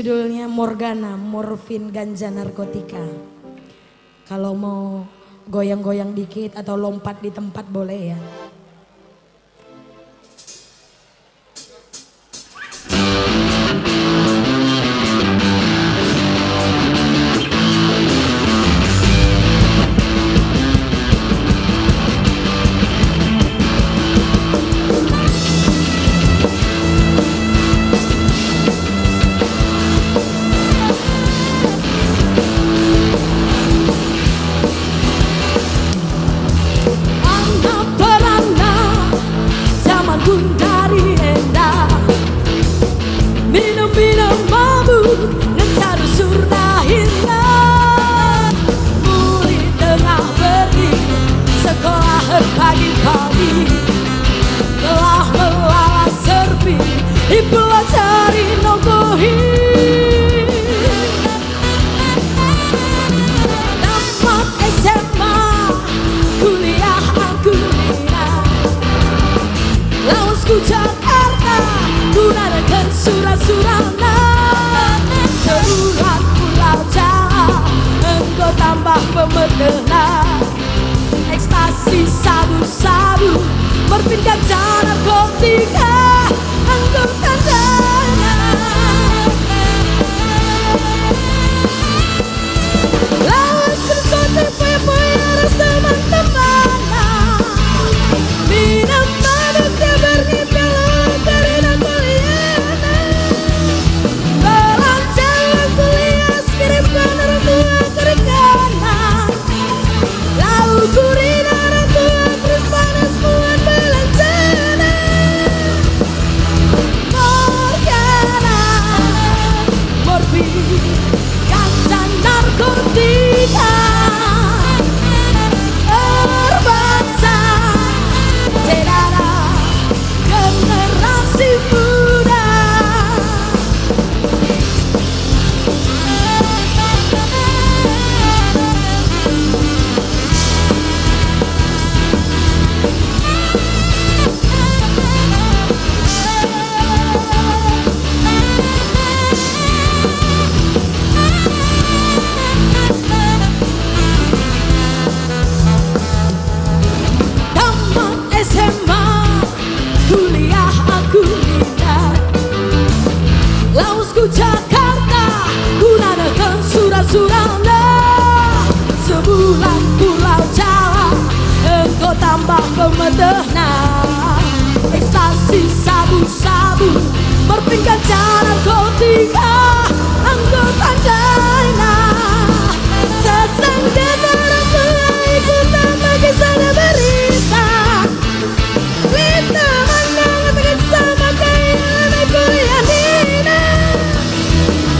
judulnya Morgana, morfin ganja narkotika. Kalau mau goyang-goyang dikit atau lompat di tempat boleh ya. Pagi-pagi telah melalas serpi dipelajari nogohi. Tamat SMA, kuliah Laosku Jakarta, gunakan surat-surana. Sebulan pulau Jawa, engkau tambah pemedena. Ekstasi sabu-sabu, morfin ganja narkotika, anggur tandanya. Lawas kerskoti poya-poya harus teman-teman. Minum mabuk dia bernipel karena kuliahnya. Belanjakan kuliah, kirimkan orang tua kerikana. Lalu kurin orang tua terus panas buat belanjana. Morgana, morfin ganja narkotika. Berbangsa sedara generasi muda. SMA, kuliah aku minat. Laosku Jakarta, gunakan surat-surana. Sebulan pulau Jawa, engkau tambah pemedena. Ekstasi sabu-sabu, morfin ganja narkotika, anggur tandanya. Sesenggan orang tua ikutan bagi sana berita.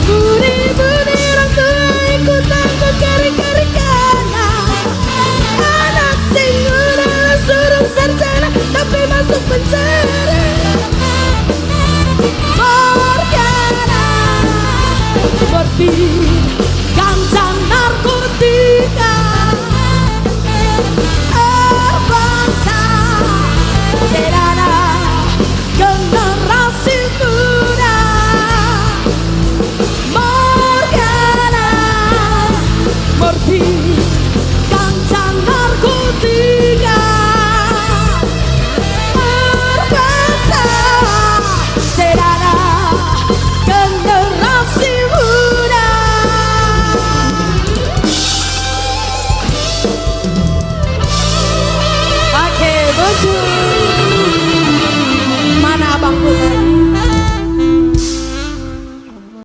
Budi-budi orang tua ikutan kekari-karikana. Anak sing udah suruh sarjana tapi masuk penjara. Morgana, morfin ganja narkotika. Berbangsa sedana generasi muda. Morgana, morfin ganja narkotika. Berbangsa sedana generasi muda. Pakai baju mana abang putar?